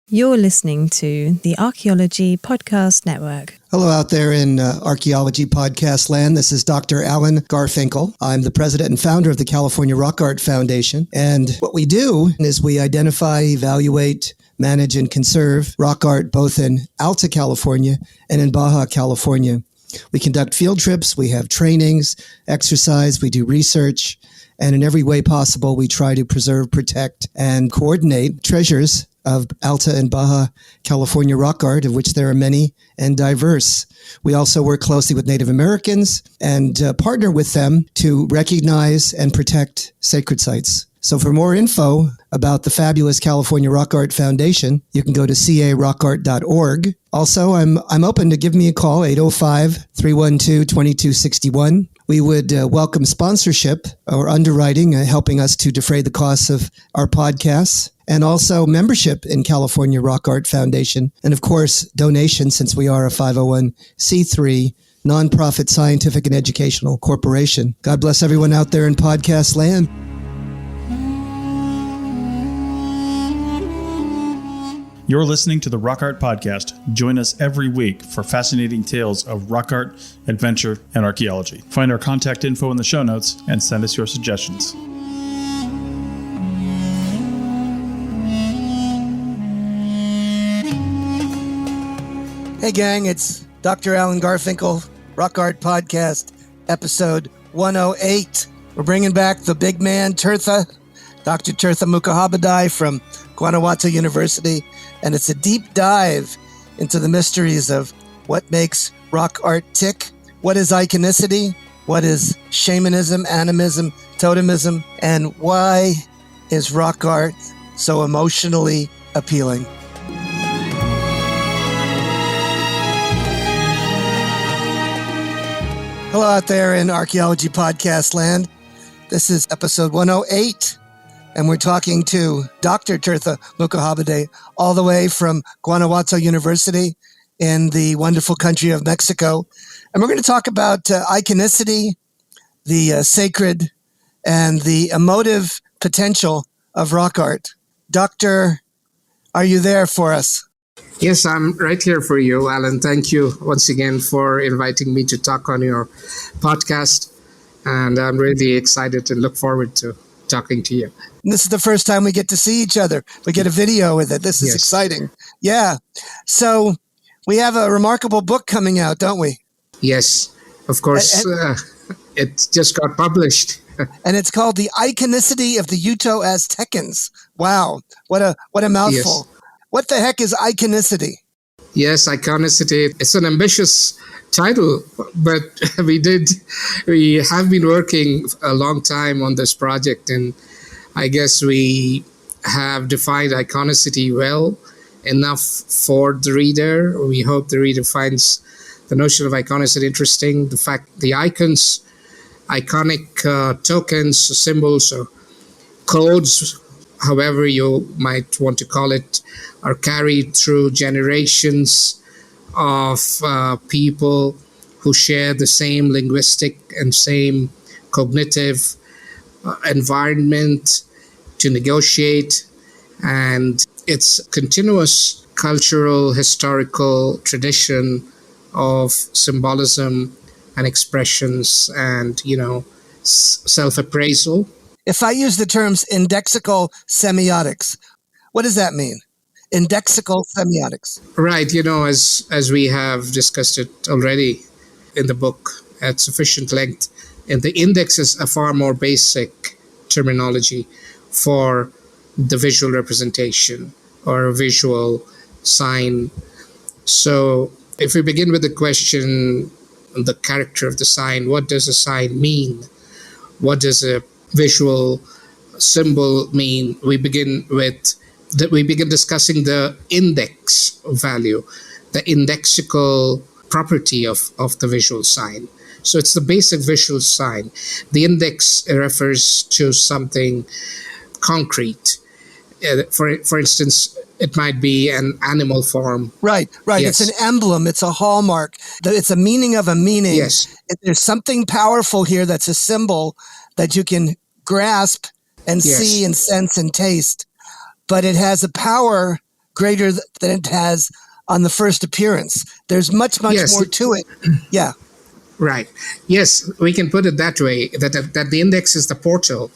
You're listening to the Archaeology Podcast Network. Hello out there in Archaeology Podcast land. This is Dr. Alan Garfinkel. I'm the president and founder of the California Rock Art Foundation. And what we do is we identify, evaluate, manage, and conserve rock art both in Alta California and in Baja California. We conduct field trips, we have trainings, exercise, we do research, and in every way possible, we try to preserve, protect, and coordinate treasures of Alta and Baja California rock art, of which there are many and diverse. We also work closely with Native Americans and partner with them to recognize and protect sacred sites. So for more info about the fabulous California Rock Art Foundation, you can go to carockart.org. Also, I'm open to give me a call, 805-312-2261. We would welcome sponsorship or underwriting, helping us to defray the costs of our podcasts, and also membership in California Rock Art Foundation. And of course, donations, since we are a 501c3 nonprofit scientific and educational corporation. God bless everyone out there in podcast land. You're listening to the Rock Art Podcast. Join us every week for fascinating tales of rock art, adventure, and archaeology. Find our contact info in the show notes and send us your suggestions. Hey gang, it's Dr. Alan Garfinkel, Rock Art Podcast, episode 108. We're bringing back the big man, Dr. Tirtha Mukhopadhyay from Guanajuato University, and it's a deep dive into the mysteries of what makes rock art tick, what is iconicity, what is shamanism, animism, totemism, and why is rock art so emotionally appealing. Hello out there in Archaeology Podcast land. This is episode 108. And we're talking to Dr. Tirtha Mukhopadhyay, all the way from Guanajuato University in the wonderful country of Mexico. And we're going to talk about iconicity, the sacred, and the emotive potential of rock art. Doctor, are you there for us? Yes, I'm right here for you, Alan. Thank you once again for inviting me to talk on your podcast. And I'm really excited and look forward to talking to you. And this is the first time we get to see each other. We get a video with it. This is exciting. Yeah. So we have a remarkable book coming out, don't we? Yes, of course. It just got published. And it's called The Iconicity of the Uto-Aztecans. Wow. What a mouthful. Yes. What the heck is iconicity? Yes, iconicity. It's an ambitious title, but we have been working a long time on this project, and I guess we have defined iconicity well enough for the reader. We hope the reader finds the notion of iconicity interesting. The fact the icons, iconic tokens, symbols, or codes, however you might want to call it, are carried through generations of people who share the same linguistic and same cognitive environment to negotiate, and it's continuous cultural, historical tradition of symbolism and expressions and, self-appraisal. If I use the terms indexical semiotics, what does that mean? Indexical semiotics. Right. As we have discussed it already in the book at sufficient length, and the index is a far more basic terminology for the visual representation or a visual sign. So if we begin with the question, the character of the sign, what does a sign mean? What does a visual symbol mean? We begin discussing the index value, the indexical property of the visual sign. So it's the basic visual sign. The index refers to something concrete. For instance, it might be an animal form. Right. Yes. It's an emblem. It's a hallmark. It's a meaning of a meaning. Yes. There's something powerful here that's a symbol that you can grasp and see and sense and taste. But it has a power greater than it has on the first appearance. There's much Yes. more to it. Yeah. Right. Yes, we can put it that way, that the index is the portal,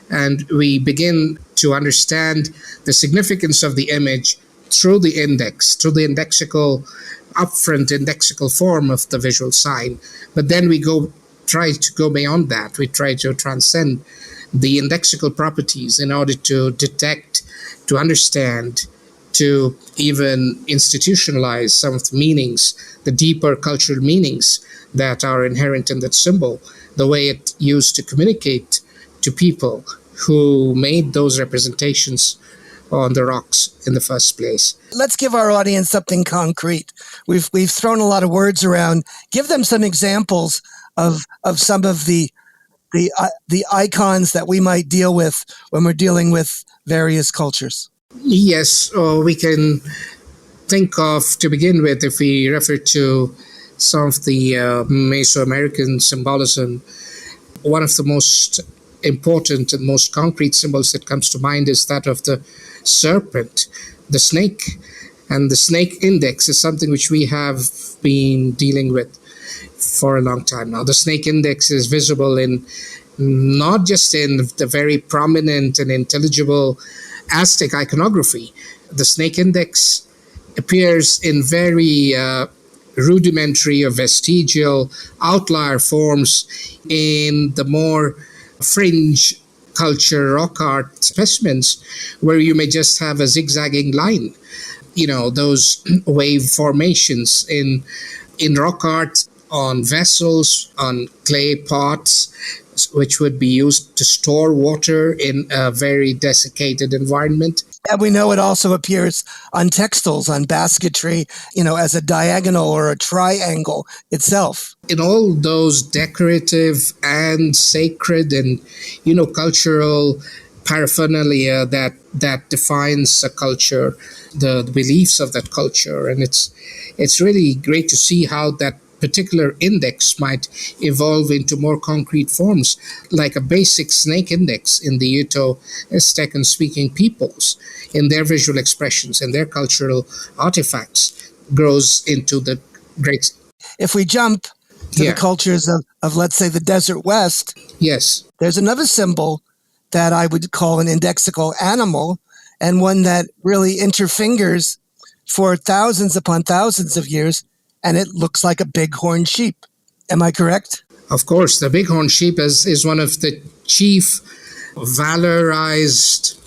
and we begin to understand the significance of the image through the index, through the upfront indexical form of the visual sign. But then we try to go beyond that. We try to transcend the indexical properties in order to detect, to understand, to even institutionalize some of the meanings, the deeper cultural meanings that are inherent in that symbol, the way it used to communicate to people who made those representations on the rocks in the first place. Let's give our audience something concrete. We've thrown a lot of words around. Give them some examples of some of the icons that we might deal with when we're dealing with various cultures. Yes, we can think of, to begin with, if we refer to some of the Mesoamerican symbolism, one of the most important and most concrete symbols that comes to mind is that of the serpent, the snake. And the snake index is something which we have been dealing with for a long time now. The snake index is visible in not just in the very prominent and intelligible Aztec iconography. The snake index appears in very rudimentary or vestigial outlier forms in the more fringe culture rock art specimens, where you may just have a zigzagging line. Those wave formations in rock art, on vessels, on clay pots, which would be used to store water in a very desiccated environment. And we know it also appears on textiles, on basketry, as a diagonal or a triangle itself. In all those decorative and sacred and, cultural paraphernalia that defines a culture, the beliefs of that culture. And it's really great to see how that particular index might evolve into more concrete forms, like a basic snake index in the Uto Aztecan speaking peoples, in their visual expressions and their cultural artifacts, grows into the great. If we jump to the cultures of, let's say, the Desert West, yes, there's another symbol that I would call an indexical animal, and one that really interfingers for thousands upon thousands of years, and it looks like a bighorn sheep. Am I correct? Of course, the bighorn sheep is one of the chief valorized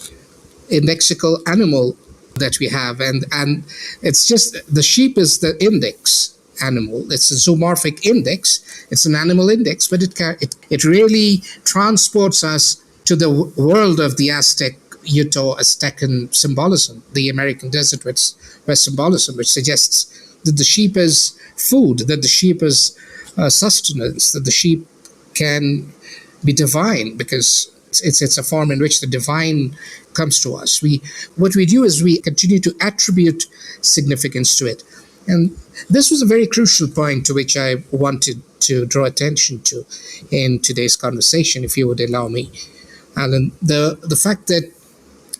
indexical animal that we have, and it's just, the sheep is the index animal. It's a zoomorphic index. It's an animal index, but it really transports us to the world of the Aztec, Uto-Aztecan symbolism, the American Desert West symbolism, which suggests that the sheep is food, that the sheep is sustenance, that the sheep can be divine, because it's a form in which the divine comes to us. What we do is we continue to attribute significance to it. And this was a very crucial point to which I wanted to draw attention to in today's conversation, if you would allow me, Alan. The fact that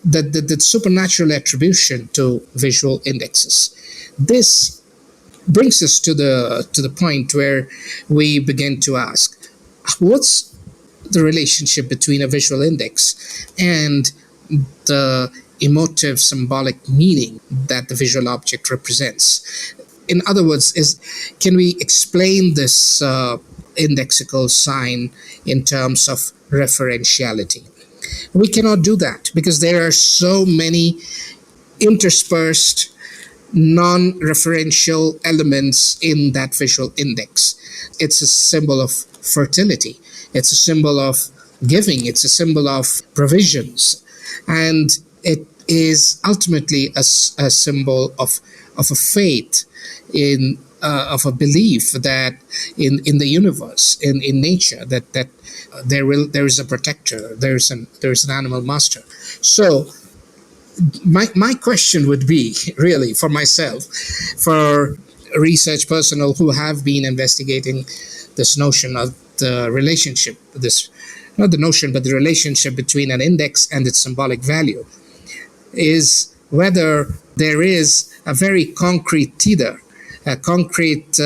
the supernatural attribution to visual indexes. This brings us to the point where we begin to ask, what's the relationship between a visual index and the emotive symbolic meaning that the visual object represents? In other words, can we explain this indexical sign in terms of referentiality? We cannot do that, because there are so many interspersed non-referential elements in that visual index. It's a symbol of fertility. It's a symbol of giving. It's a symbol of provisions. And it is ultimately a symbol of a faith, of a belief that in the universe, in nature, that there is a protector, there's an animal master. So my question would be, really, for myself, for a research personnel who have been investigating this notion of the relationship, not the notion, but the relationship between an index and its symbolic value, is whether there is a very concrete tether, a concrete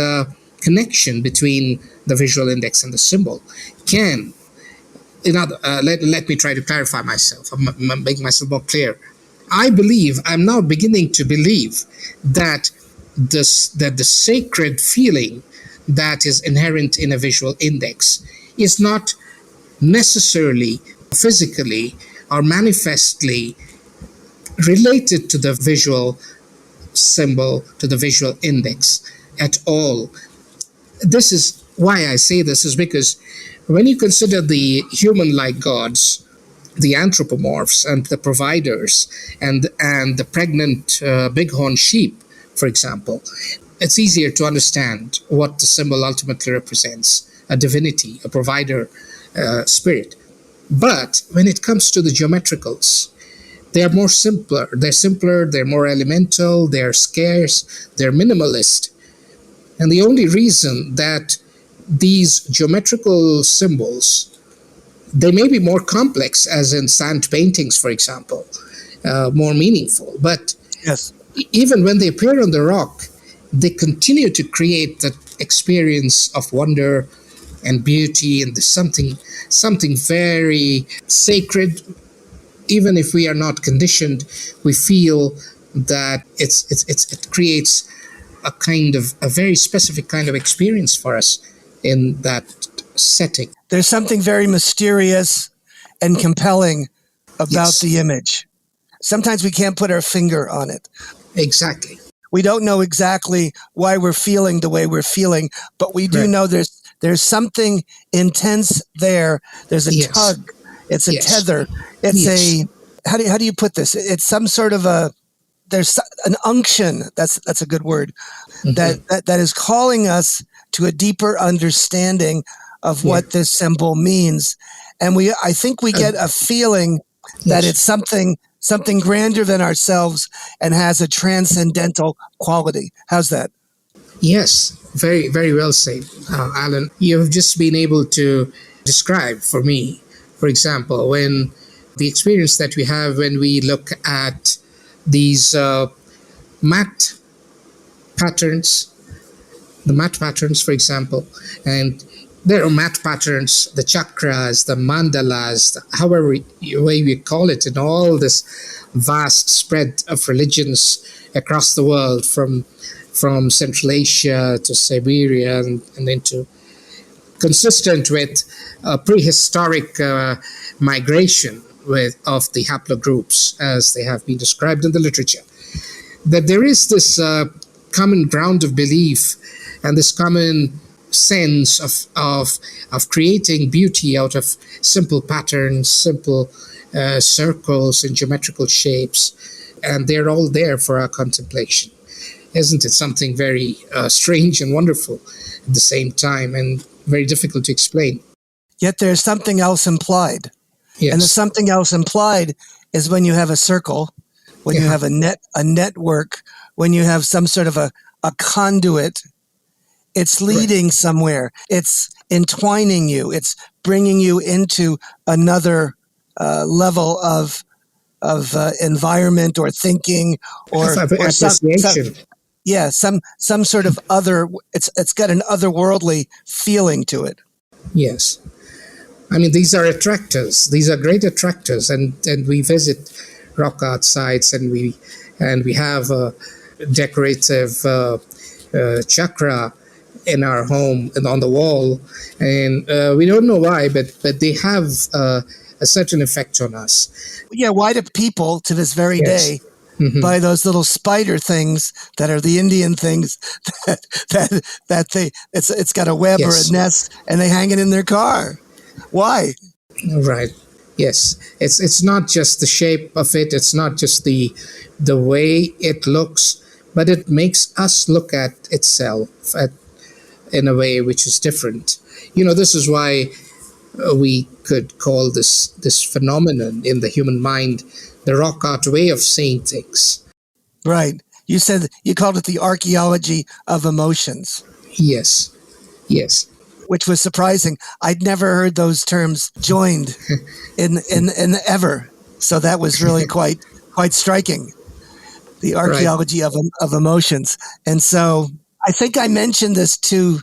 connection between the visual index and the symbol. Let me try to clarify myself, make myself more clear. I'm now beginning to believe that the sacred feeling that is inherent in a visual index is not necessarily physically or manifestly related to the visual symbol, to the visual index at all. This is why I say this, is because when you consider the human-like gods, the anthropomorphs and the providers and the pregnant bighorn sheep, for example, it's easier to understand what the symbol ultimately represents: a divinity, a provider, spirit. But when it comes to the geometricals, they're simpler, they're more elemental, they're scarce, they're minimalist. And the only reason that these geometrical symbols, they may be more complex, as in sand paintings, for example, more meaningful. But Yes. even when they appear on the rock, they continue to create that experience of wonder and beauty, and there's something very sacred. Even if we are not conditioned, we feel that it creates a very specific kind of experience for us in that setting. There's something very mysterious and compelling about Yes. the image. Sometimes we can't put our finger on it. Exactly. We don't know exactly why we're feeling the way we're feeling, but we do Right. know there's something intense there. There's a Yes. tug. It's a Yes. tether. It's Yes. how do you put this? It's some sort of there's an unction. That's a good word. Mhm. That is calling us to a deeper understanding of what this symbol means. And I think we get a feeling that Yes. it's something grander than ourselves and has a transcendental quality. How's that? Yes, very, very well said, Alan. You've just been able to describe for me, for example, when the experience that we have when we look at these matte patterns, the matte patterns, for example, and there are matte patterns, the chakras, the mandalas, however way we call it, in all this vast spread of religions across the world, from Central Asia to Siberia and into consistent with prehistoric migration of the haplogroups as they have been described in the literature. That there is this common ground of belief and this common sense of creating beauty out of simple patterns, simple circles and geometrical shapes, and they're all there for our contemplation. Isn't it something very strange and wonderful at the same time, and very difficult to explain? Yet there's something else implied. Yes. And the something else implied is when you have a circle, when you have a network, when you have some sort of a conduit, it's leading somewhere. It's entwining you. It's bringing you into another level of environment or thinking or Appreciation. some sort of other. It's got an otherworldly feeling to it. Yes. I mean, these are attractors. These are great attractors, and we visit rock art sites, and we have a decorative chakra in our home and on the wall, and we don't know why, but they have a certain effect on us. Yeah, why do people to this very Yes. day buy those little spider things that are the Indian things that it's got a web or Yes. a nest and they hang it in their car? Why? Right. Yes. It's not just the shape of it. It's not just the way it looks, but it makes us look at itself in a way which is different. This is why we could call this phenomenon in the human mind the rock art way of seeing things. Right. You said you called it the archaeology of emotions. Yes. Yes. Which was surprising. I'd never heard those terms joined in ever. So that was really quite striking. the archaeology of emotions. And so I think I mentioned this to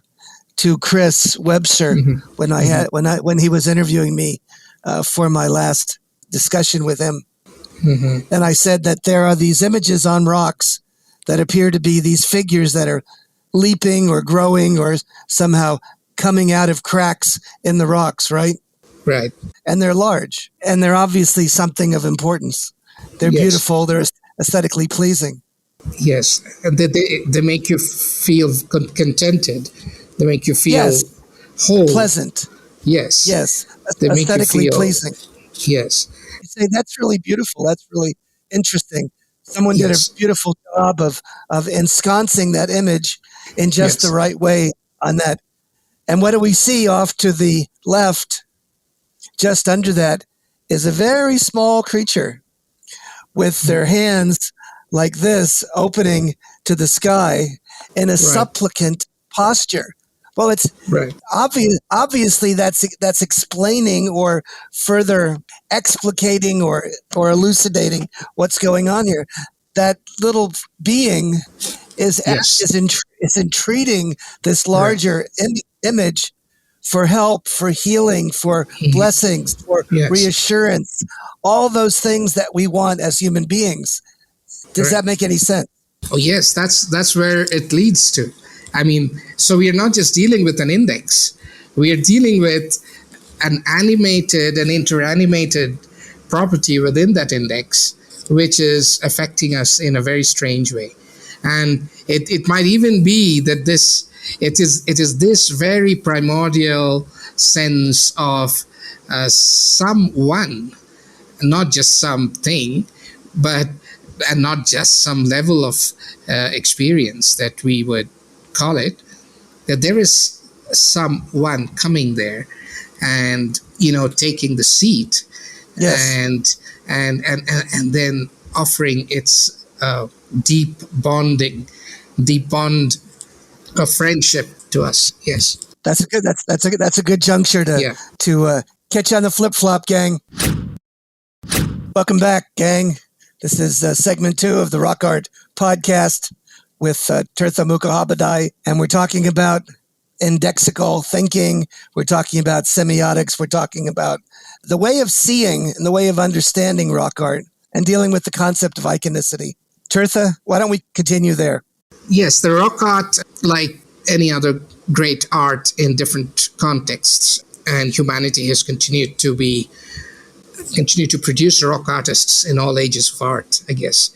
Chris Webster when he was interviewing me for my last discussion with him. And I said that there are these images on rocks that appear to be these figures that are leaping or growing or somehow coming out of cracks in the rocks, right? Right. And they're large, and they're obviously something of importance. They're beautiful. They're aesthetically pleasing. Yes. And they make you feel contented. They make you feel whole. Pleasant. Yes. Yes. They make you Aesthetically feel pleasing. Yes. You say, that's really beautiful. That's really interesting. Someone did a beautiful job of ensconcing that image in just the right way on that. And what do we see off to the left, just under that, is a very small creature with their hands like this, opening to the sky in a supplicant posture. Well, it's obviously that's explaining or further explicating or elucidating what's going on here. That little being is entreating this larger image for help, for healing, for blessings, for reassurance, all those things that we want as human beings. Does that make any sense? Oh, yes, that's where it leads to. I mean, so we are not just dealing with an index. We are dealing with an animated and interanimated property within that index, which is affecting us in a very strange way. And it might even be that it is this very primordial sense of someone, not just something, and not just some level of experience that we would call it, that there is someone coming there and taking the seat and then offering its deep bond of friendship to us. Yes, that's a good juncture to catch on the flip-flop, gang. Welcome back, gang. This is segment 2 of the Rock Art Podcast with Tirtha Mukhopadhyay, and we're talking about indexical thinking. We're talking about semiotics. We're talking about the way of seeing and the way of understanding rock art and dealing with the concept of iconicity. Tirtha, why don't we continue there? Yes, the rock art, like any other great art in different contexts, and humanity has continued to produce rock artists in all ages of art, I guess,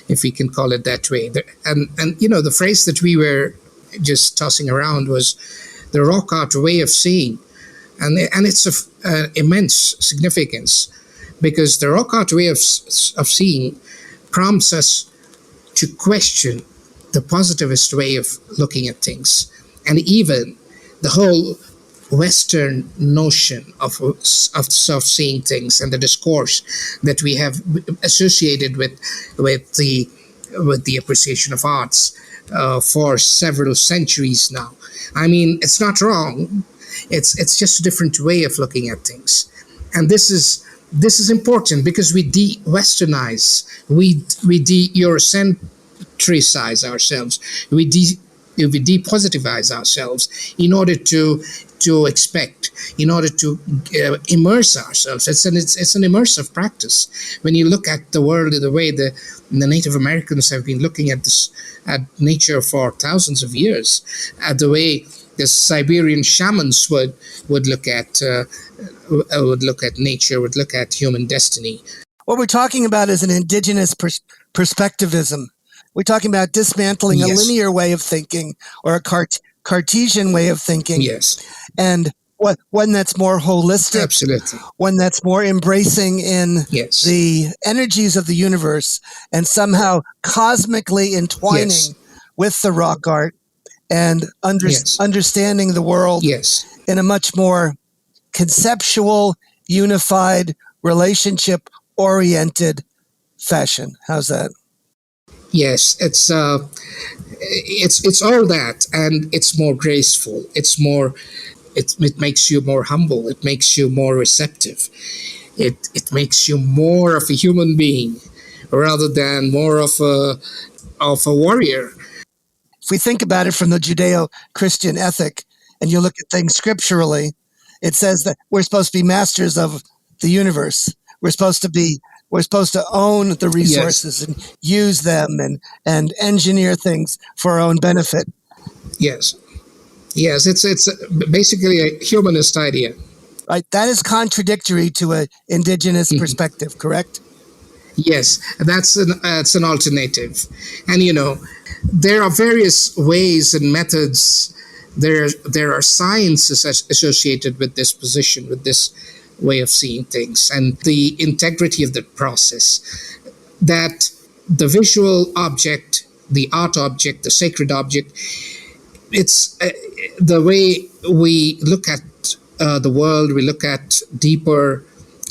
if we can call it that way. And the phrase that we were just tossing around was the rock art way of seeing. And it's of immense significance, because the rock art way of seeing prompts us to question the positivist way of looking at things. And even the whole Western notion of seeing things and the discourse that we have associated with the appreciation of arts for several centuries now. I mean, it's not wrong. It's just a different way of looking at things, and this is important because we de-Westernize, we de-Eurocentricize ourselves, we depositivize ourselves in order to expect, in order to immerse ourselves. It's an immersive practice. When you look at the world the way the Native Americans have been looking at nature for thousands of years, at the way the Siberian shamans would look at nature, would look at human destiny. What we're talking about is an indigenous perspectivism. We're talking about dismantling a linear way of thinking or a Cartesian way of thinking. Yes. And one that's more holistic. Absolutely. One that's more embracing in the energies of the universe and somehow cosmically entwining with the rock art and understanding the world in a much more conceptual, unified, relationship-oriented fashion. How's that? Yes, it's all that, and it's more graceful. It makes you more humble. It makes you more receptive. It makes you more of a human being rather than more of a warrior. If we think about it from the Judeo-Christian ethic and you look at things scripturally, it says that we're supposed to be masters of the universe. We're supposed to own the resources and use them and engineer things for our own benefit. Yes. It's basically a humanist idea. Right. That is contradictory to an indigenous perspective, correct? Yes, that's an alternative. And there are various ways and methods. There are sciences associated with this position, with this way of seeing things, and the integrity of the process. That the visual object, the art object, the sacred object, it's the way we look at the world. We look at deeper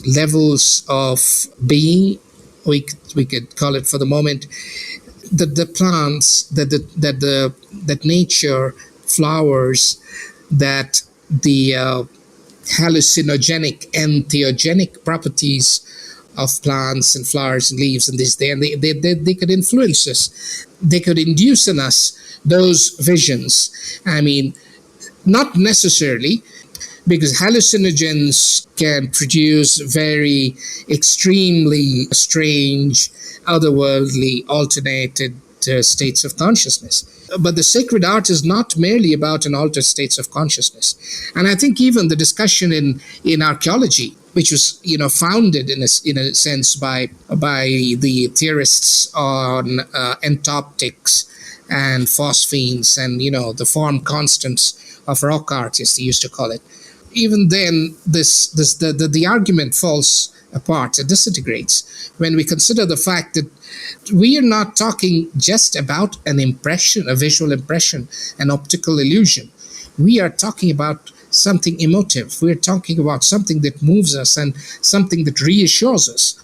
levels of being. We could call it for the moment the plants, that nature, flowers, that the hallucinogenic and theogenic properties of plants and flowers and leaves and they could influence us. They could induce in us those visions. I mean, not necessarily, because hallucinogens can produce very extremely strange, otherworldly, alternated states of consciousness. But the sacred art is not merely about an altered states of consciousness. And I think even the discussion in archaeology, which was founded in a sense by the theorists on entoptics and phosphenes and the form constants of rock art, as they used to call it. Even then, the argument falls apart, it disintegrates when we consider the fact that we are not talking just about an impression, a visual impression, an optical illusion. We are talking about something emotive. We're talking about something that moves us and something that reassures us.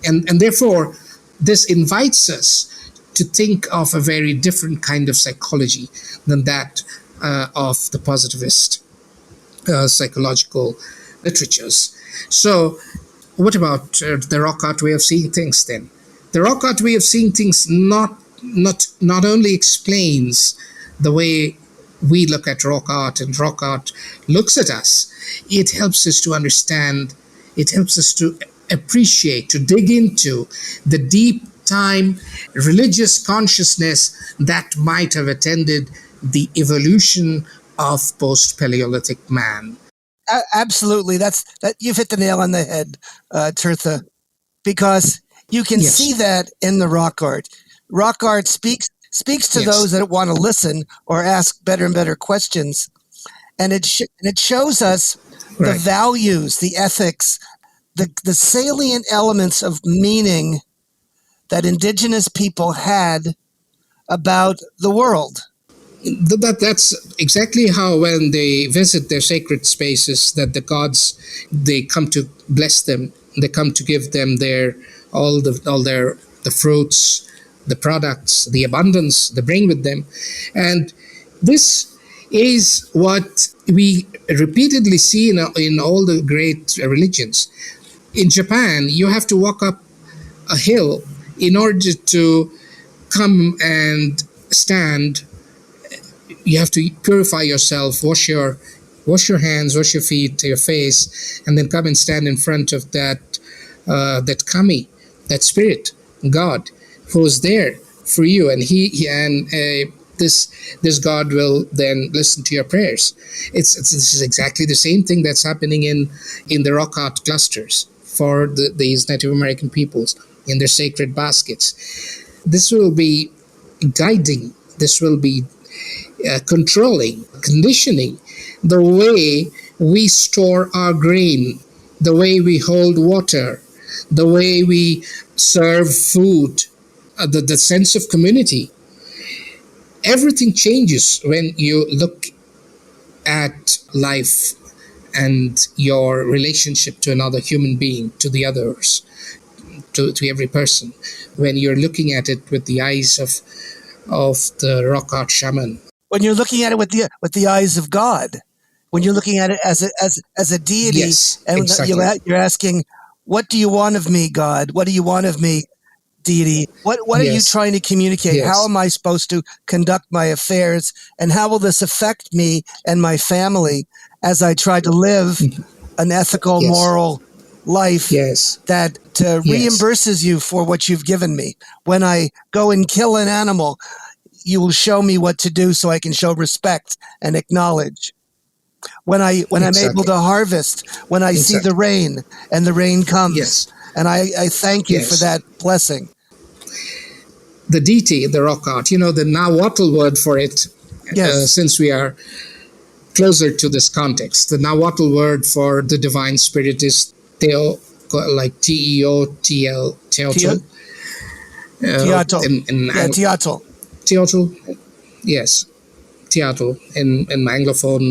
And therefore, this invites us to think of a very different kind of psychology than that of the positivist psychological literatures. So what about the rock art way of seeing things then? The rock art way of seeing things not only explains the way we look at rock art and rock art looks at us, it helps us to understand, it helps us to appreciate, to dig into the deep time religious consciousness that might have attended the evolution of post-Paleolithic man. Absolutely. That you've hit the nail on the head, Tirtha, because you can see that in the rock art. Rock art speaks to those that want to listen or ask better and better questions. And it shows us the values, the ethics, the salient elements of meaning that indigenous people had about the world. That's exactly how, when they visit their sacred spaces, that the gods, they come to bless them. They come to give them all the fruits, the products, the abundance they bring with them. And this is what we repeatedly see in all the great religions. In Japan, you have to walk up a hill in order to come and stand. You have to purify yourself, wash your hands, wash your feet, your face, and then come and stand in front of that kami, that spirit, God, who is there for you, and this God will then listen to your prayers. This is exactly the same thing that's happening in the rock art clusters for these Native American peoples in their sacred baskets. This will be guiding. This will be controlling, conditioning the way we store our grain, the way we hold water, the way we serve food, the sense of community. Everything changes when you look at life and your relationship to another human being, to the others, to every person, when you're looking at it with the eyes of the rock art shaman. When you're looking at it with the eyes of God, when you're looking at it as a deity, yes, and exactly. you're asking, "What do you want of me, God? What do you want of me, deity? What are you Yes. trying to communicate? Yes. How am I supposed to conduct my affairs? And how will this affect me and my family as I try to live an ethical, Yes. moral life Yes. that Yes. reimburses you for what you've given me? When I go and kill an animal, you will show me what to do so I can show respect and acknowledge. When I'm able Exactly. to harvest, when I see the rain and the rain comes, Yes. and I thank you Yes. for that blessing. The deity, the rock art, the Nahuatl word for it, Yes. since we are closer to this context, the Nahuatl word for the divine spirit is Teo, like Teotl. Teotl. Teotl. Teotl, yes. Teotl. In Anglophone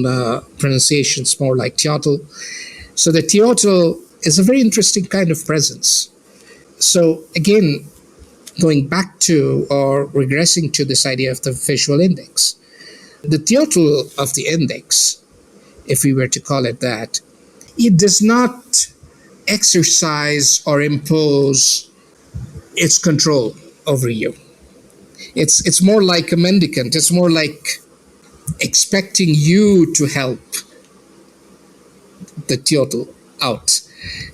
pronunciation, it's more like Teotl. So the Teotl is a very interesting kind of presence. So again, going back to or regressing to this idea of the visual index, the Teotl of the index, if we were to call it that, it does not exercise or impose its control over you. It's more like a mendicant. It's more like expecting you to help the Teotl out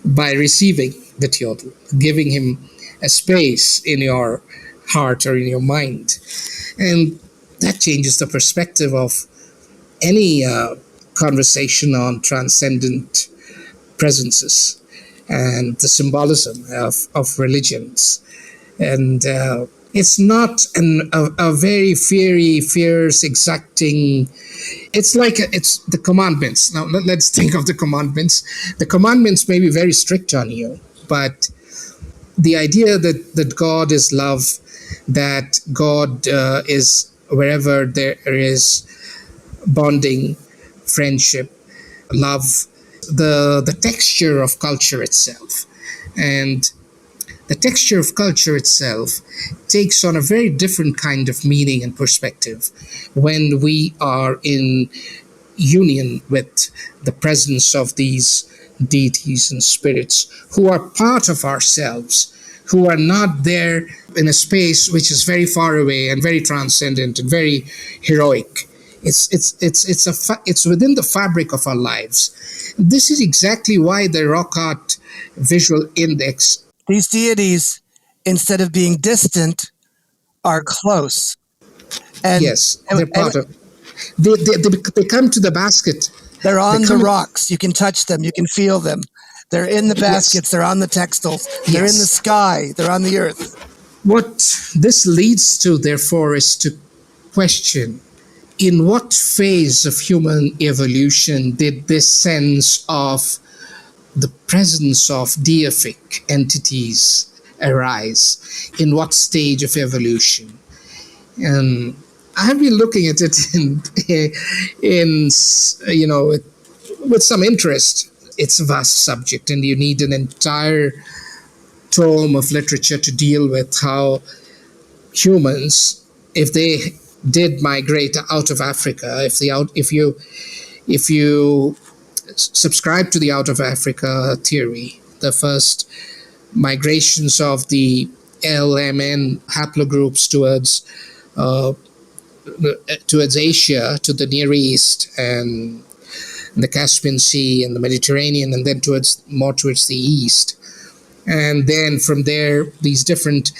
by receiving the Teotl, giving him a space in your heart or in your mind. And that changes the perspective of any conversation on transcendent presences and the symbolism of religions. And it's not a very fierce, exacting. It's like it's the commandments. Now let's think of the commandments. The commandments may be very strict on you, but the idea that God is love, that God is wherever there is bonding, friendship, love, the texture of culture itself. And the texture of culture itself takes on a very different kind of meaning and perspective when we are in union with the presence of these deities and spirits who are part of ourselves, who are not there in a space which is very far away and very transcendent and very heroic. It's within the fabric of our lives. This is exactly why the rock art visual index. These deities, instead of being distant, are close. And, yes, they're part of. They come to the basket. They're on the rocks. You can touch them. You can feel them. They're in the baskets. Yes. They're on the textiles. They're in the sky. They're on the earth. What this leads to, therefore, is to question in what phase of human evolution did this sense of the presence of deific entities arise? In what stage of evolution? And I have been looking at it with some interest. It's a vast subject, and you need an entire tome of literature to deal with how humans, if they did migrate out of Africa, if you subscribe to the out of Africa theory, the first migrations of the LMN haplogroups towards Asia, to the Near East and the Caspian Sea and the Mediterranean, and then towards the East. And then from there, these different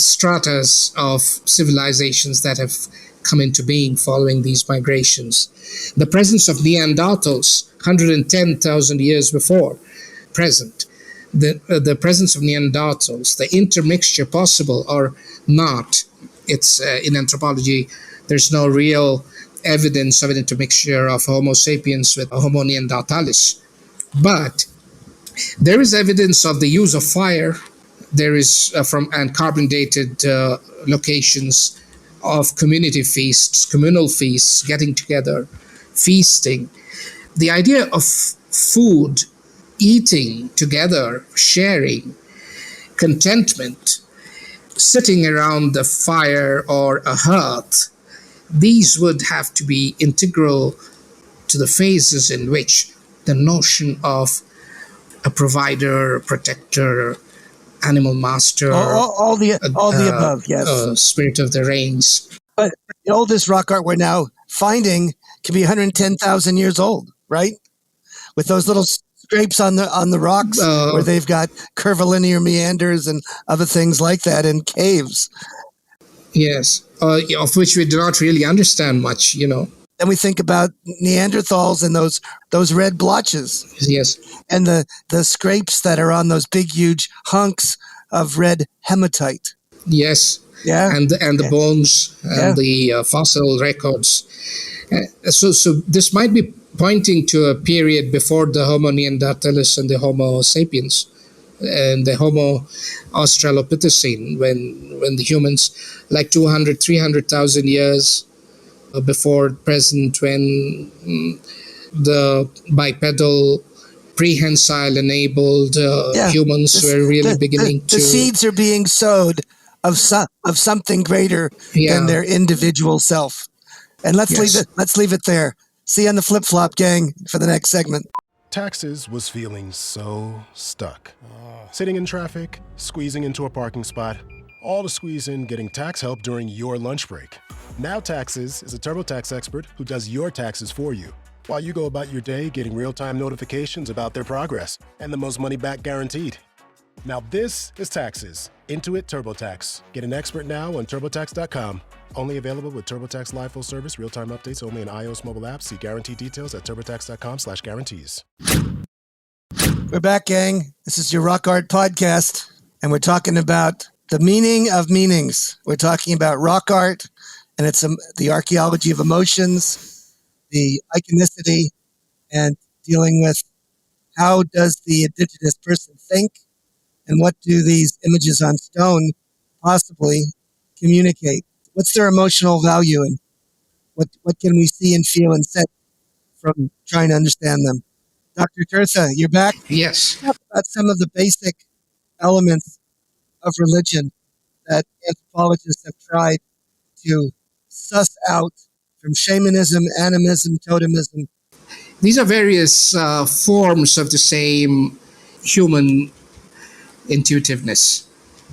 stratas of civilizations that have come into being following these migrations. The presence of Neanderthals 110,000 years before present. The presence of Neanderthals, the intermixture possible or not. It's in anthropology, there's no real evidence of an intermixture of Homo sapiens with Homo neanderthalis. But there is evidence of the use of fire. There is and carbon dated locations of community feasts, communal feasts, getting together, feasting. The idea of food, eating together, sharing, contentment, sitting around the fire or a hearth, these would have to be integral to the phases in which the notion of a provider, a protector, animal master, All the above, yes. spirit of the rains. But the oldest rock art we're now finding can be 110,000 years old, right? With those little scrapes on the rocks where they've got curvilinear meanders and other things like that in caves. Yes, of which we do not really understand much, Then we think about Neanderthals and those red blotches. Yes. And the scrapes that are on those big, huge hunks of red hematite. Yes. Yeah. And the bones and the fossil records. So this might be pointing to a period before the Homo neanderthalis and the Homo sapiens and the Homo australopithecine, when the humans, like 200, 300,000 years before present, when the bipedal, prehensile enabled humans were really beginning to... The seeds are being sowed of something greater than their individual self. And let's leave it there. See you on the flip-flop, gang, for the next segment. Taxes was feeling so stuck. Sitting in traffic, squeezing into a parking spot, all to squeeze in getting tax help during your lunch break. Now Taxes is a TurboTax expert who does your taxes for you, while you go about your day getting real-time notifications about their progress and the most money back guaranteed. Now this is Taxes. Intuit TurboTax. Get an expert now on TurboTax.com. Only available with TurboTax Live Full Service, real-time updates only in iOS mobile apps. See guarantee details at TurboTax.com/guarantees. We're back, gang. This is your Rock Art Podcast, and we're talking about the meaning of meanings. We're talking about rock art, and it's the archaeology of emotions, the iconicity, and dealing with how does the indigenous person think, and what do these images on stone possibly communicate? What's their emotional value, and what can we see and feel and sense from trying to understand them? Dr. Tirtha, you're back? Yes. Talk about some of the basic elements of religion that anthropologists have tried to suss out from shamanism, animism, totemism. These are various forms of the same human intuitiveness.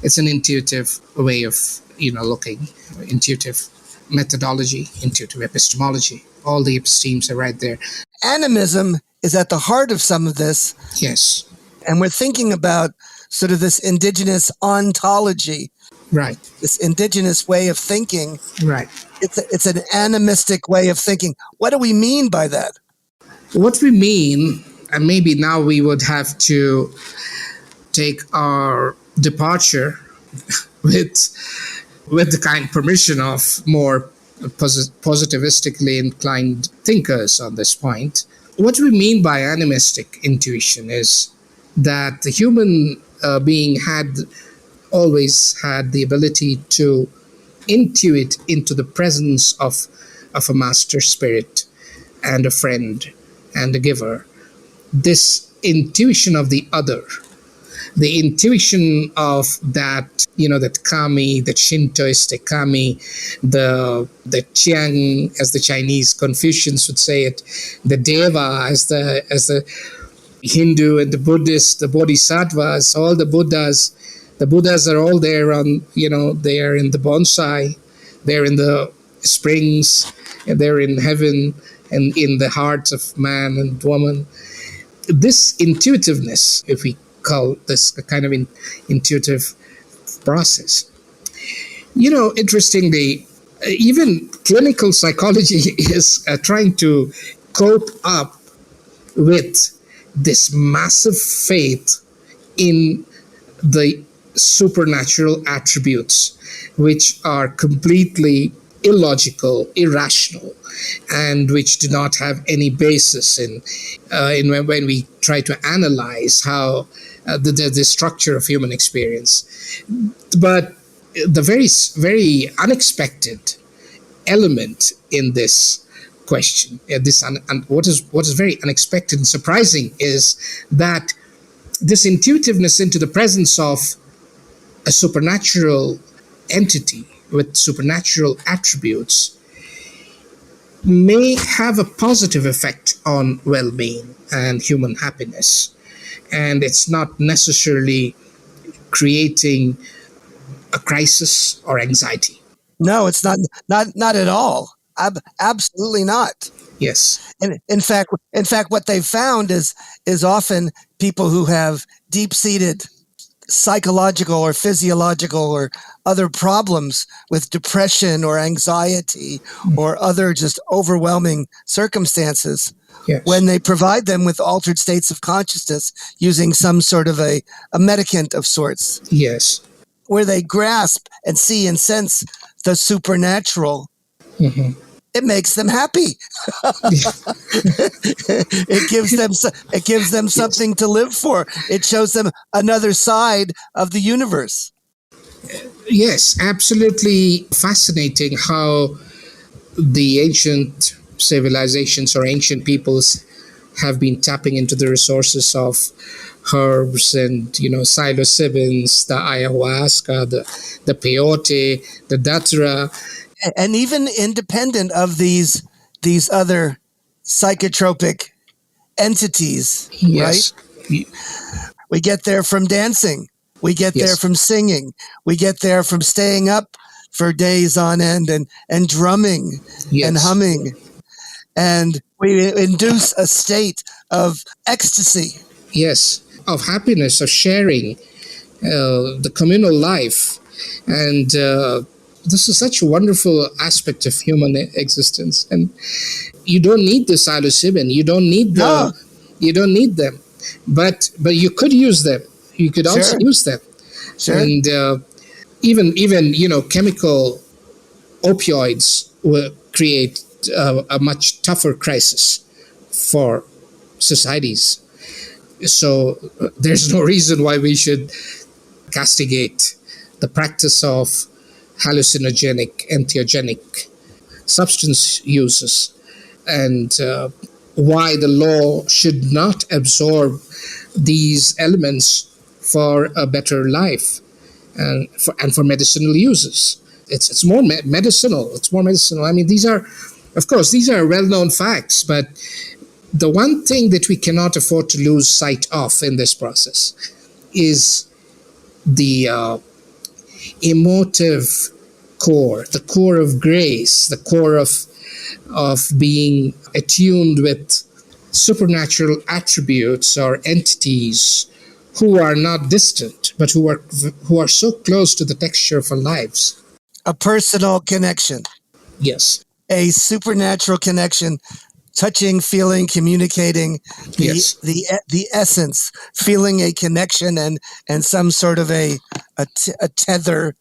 It's an intuitive way of, looking, intuitive methodology, intuitive epistemology. All the epistemes are right there. Animism is at the heart of some of this. Yes. And we're thinking about sort of this indigenous ontology. Right. This indigenous way of thinking. Right. It's an animistic way of thinking. What do we mean by that? What we mean, and maybe now we would have to take our departure with the kind permission of more positivistically inclined thinkers on this point. What we mean by animistic intuition is that the human being always had the ability to intuit into the presence of a master spirit and a friend and a giver. This intuition of the other, the intuition of that, that kami, that Shintoist kami, the Chiang, as the Chinese Confucians would say it, the Deva, as the Hindu and the Buddhist, the Bodhisattvas, all the Buddhas. The Buddhas are all there they are in the bonsai, they're in the springs, and they're in heaven and in the hearts of man and woman. This intuitiveness, if we call this a kind of intuitive process. Interestingly, even clinical psychology is trying to cope up with this massive faith in the supernatural attributes, which are completely illogical, irrational, and which do not have any basis in when we try to analyze how the structure of human experience. But the very, very unexpected element in this question, what is very unexpected and surprising, is that this intuitiveness into the presence of a supernatural entity with supernatural attributes may have a positive effect on well-being and human happiness. And it's not necessarily creating a crisis or anxiety. No, it's not at all. Absolutely not. Yes. And in fact, what they've found is often people who have deep-seated psychological or physiological or other problems with depression or anxiety or other just overwhelming circumstances, Yes. when they provide them with altered states of consciousness using some sort of a medicament of sorts, Yes. where they grasp and see and sense the supernatural, it makes them happy. It gives them something to live for. It shows them another side of the universe. Yes, absolutely fascinating how the ancient civilizations or ancient peoples have been tapping into the resources of herbs and, psilocybins, the ayahuasca, the peyote, the datura. And even independent of these other psychotropic entities, Yes. right? We get there from dancing. We get there from singing. We get there from staying up for days on end and drumming and humming. And we induce a state of ecstasy. Yes, of happiness, of sharing, the communal life. And this is such a wonderful aspect of human existence. And you don't need the psilocybin. You don't need You don't need them. But you could use them. You could also use them. Sure. And even chemical opioids will create a much tougher crisis for societies. So there's no reason why we should castigate the practice of hallucinogenic, entheogenic substance uses, and why the law should not absorb these elements for a better life and for medicinal uses. It's more medicinal. It's more medicinal. I mean, these are well-known facts, but the one thing that we cannot afford to lose sight of in this process is the emotive core, the core of grace, the core of being attuned with supernatural attributes or entities who are not distant, but who are so close to the texture of our lives. A personal connection. Yes. A supernatural connection, touching, feeling, communicating, the essence, feeling a connection and some sort of a tether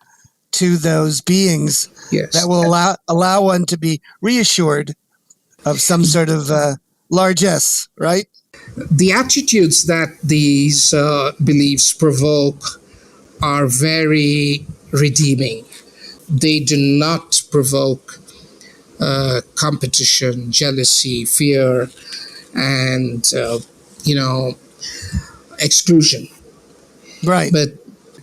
to those beings that will allow one to be reassured of some sort of largesse, right? The attitudes that these beliefs provoke are very redeeming. They do not provoke competition, jealousy, fear, and exclusion. Right. But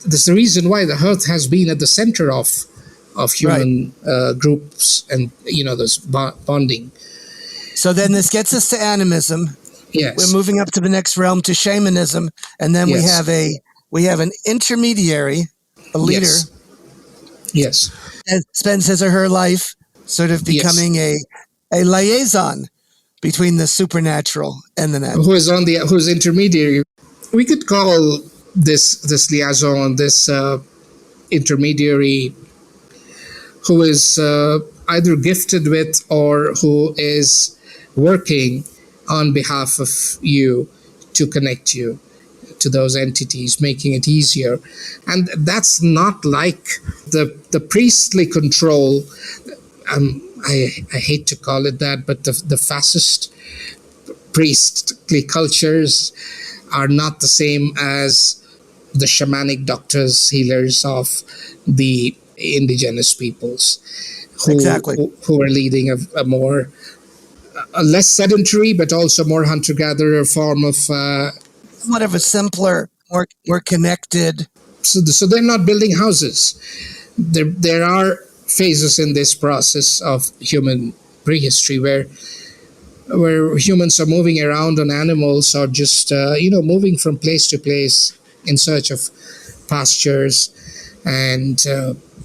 that's the reason why the Earth has been at the center of human groups and this bonding. So then this gets us to animism. Yes. We're moving up to the next realm to shamanism, and then we have an intermediary, a leader. Yes. That spends his or her life sort of becoming a liaison between the supernatural and the natural. Who's intermediary. We could call this liaison, this intermediary, who is either gifted with or who is working on behalf of you to connect you to those entities, making it easier. And that's not like the priestly control. I hate to call it that, but the fascist priestly cultures are not the same as the shamanic doctors, healers of the indigenous peoples who are leading a less sedentary but also more hunter-gatherer form of somewhat of a simpler, more connected. So they're not building houses. There are phases in this process of human prehistory where humans are moving around on animals or just moving from place to place in search of pastures, and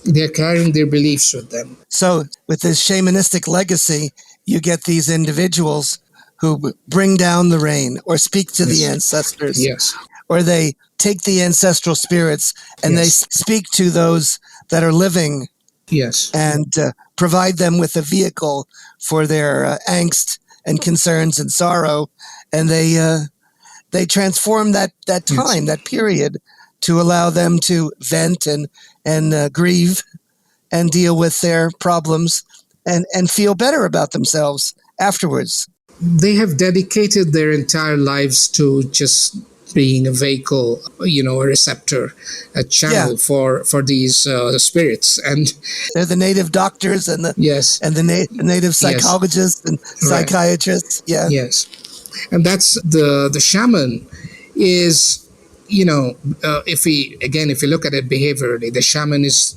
they're carrying their beliefs with them. So with this shamanistic legacy, you get these individuals who bring down the rain or speak to the ancestors. Yes. Or they take the ancestral spirits and they speak to those that are living. Yes. And provide them with a vehicle for their angst and concerns and sorrow. And they transform that time, that period, to allow them to vent and grieve and deal with their problems and feel better about themselves afterwards. They have dedicated their entire lives to just being a vehicle, a receptor, a channel for these spirits. And they're the native doctors and the native psychologists and psychiatrists. Yeah. Yes. And that's the shaman is, if you look at it behaviorally, the shaman is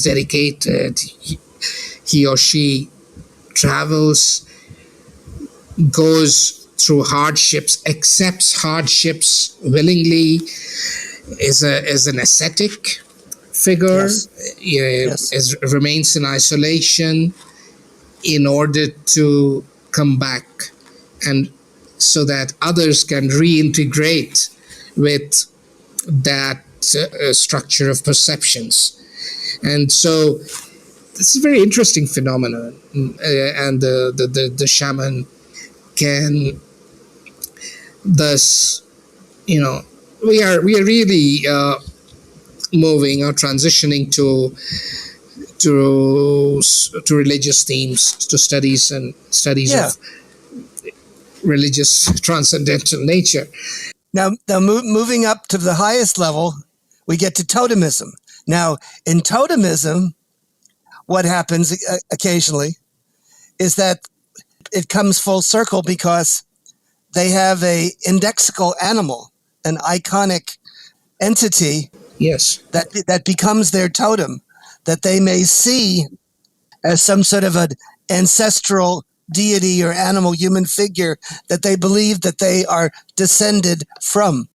dedicated. He or she travels, goes through hardships, accepts hardships willingly, is an ascetic figure, remains in isolation in order to come back, and so that others can reintegrate with that structure of perceptions. And so this is a very interesting phenomenon, and the shaman can thus, we are really moving or transitioning to religious themes, to studies of religious transcendental nature. Now moving up to the highest level, we get to totemism. Now, in totemism, what happens occasionally is that it comes full circle because they have a indexical animal, an iconic entity that becomes their totem, that they may see as some sort of an ancestral deity or animal human figure that they believe that they are descended from.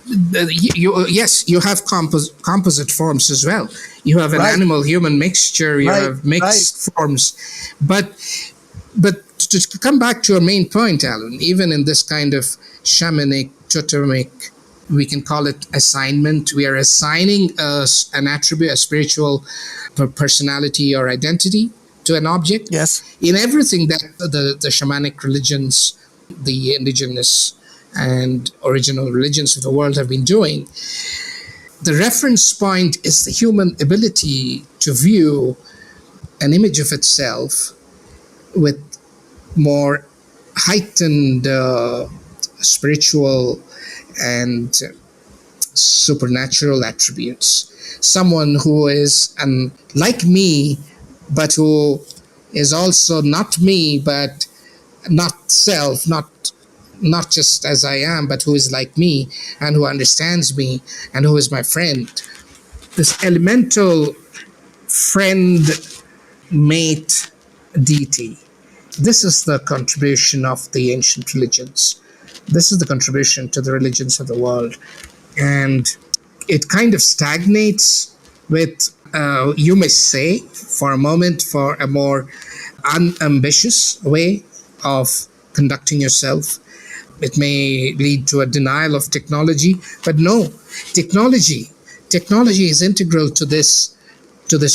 You have composite forms as well. You have an animal-human mixture. You have mixed forms, but to come back to your main point, Alan, even in this kind of shamanic, totemic, we can call it assignment. We are assigning an attribute, a spiritual personality or identity to an object. Yes. In everything that the shamanic religions, the indigenous and original religions of the world have been doing, the reference point is the human ability to view an image of itself with more heightened spiritual and supernatural attributes. Someone who is like me, but who is also not me, but not self, not just as I am, but who is like me and who understands me and who is my friend. This elemental friend, mate, deity. This is the contribution of the ancient religions. This is the contribution to the religions of the world. And it kind of stagnates with, you may say, for a moment, for a more unambitious way of conducting yourself. It may lead to a denial of technology, but no, technology is integral to this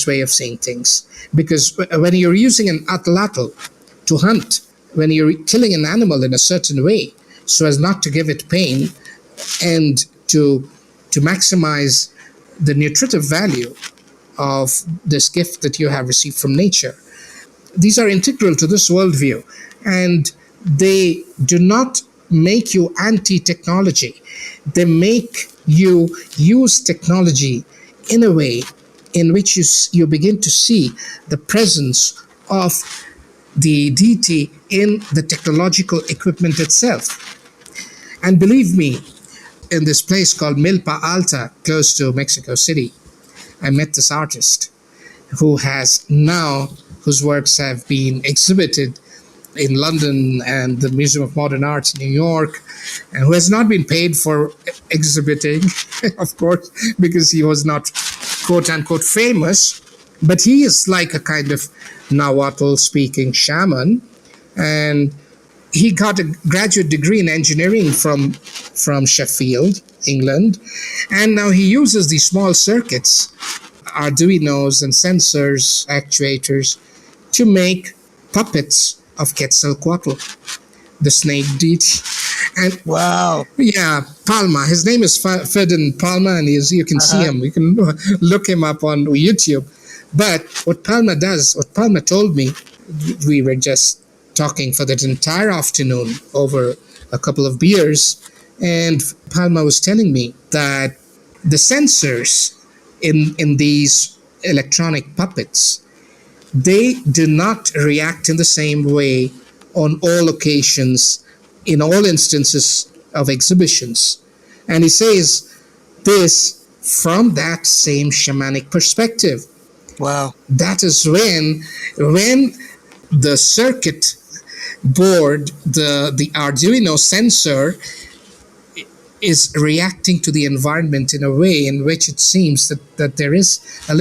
way of seeing things. Because when you're using an atlatl to hunt, when you're killing an animal in a certain way, so as not to give it pain and to maximize the nutritive value of this gift that you have received from nature, these are integral to this worldview, and they do not make you anti-technology. They make you use technology in a way in which you begin to see the presence of the deity in the technological equipment itself. And believe me, in this place called Milpa Alta, close to Mexico City, I met this artist whose works have been exhibited in London and the Museum of Modern Art in New York, and who has not been paid for exhibiting, of course, because he was not quote-unquote famous, but he is like a kind of Nahuatl-speaking shaman, and he got a graduate degree in engineering from Sheffield, England, and now he uses these small circuits, Arduinos and sensors, actuators, to make puppets of Quetzalcoatl, the snake deity. And Wow. yeah, Palma. His name is Ferdinand Palma, and you can see him. You can look him up on YouTube. But what Palma does, what Palma told me, we were just talking for that entire afternoon over a couple of beers, and Palma was telling me that the sensors in these electronic puppets, they do not react in the same way on all occasions, in all instances of exhibitions. And he says this from that same shamanic perspective. Wow. That is when the circuit board, the Arduino sensor, is reacting to the environment in a way in which it seems that there is a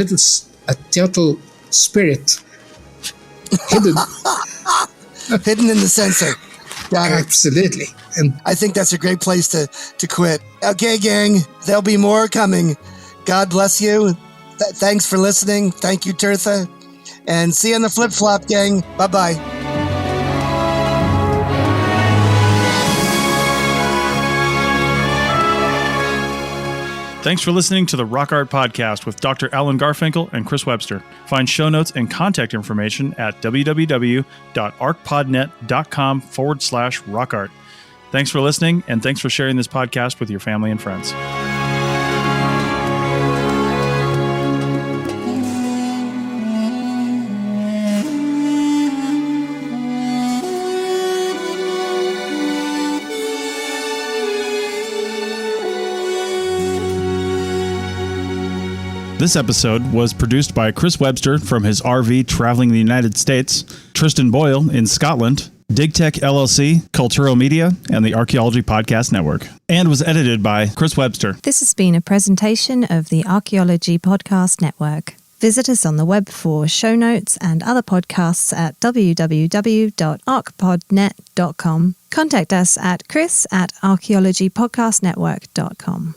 total spirit hidden. Hidden in the sensor. Got it. Absolutely. And I think that's a great place to quit. Okay, gang, there'll be more coming. God bless you. Thanks for listening. Thank you, Tirtha. And see you on the flip-flop, gang. Bye-bye. Thanks for listening to the Rock Art Podcast with Dr. Alan Garfinkel and Chris Webster. Find show notes and contact information at www.arcpodnet.com/rockart. Thanks for listening, and thanks for sharing this podcast with your family and friends. This episode was produced by Chris Webster from his RV traveling the United States, Tristan Boyle in Scotland, DigTech LLC, Cultural Media, and the Archaeology Podcast Network, and was edited by Chris Webster. This has been a presentation of the Archaeology Podcast Network. Visit us on the web for show notes and other podcasts at www.arcpodnet.com. Contact us at chris@archaeologypodcastnetwork.com.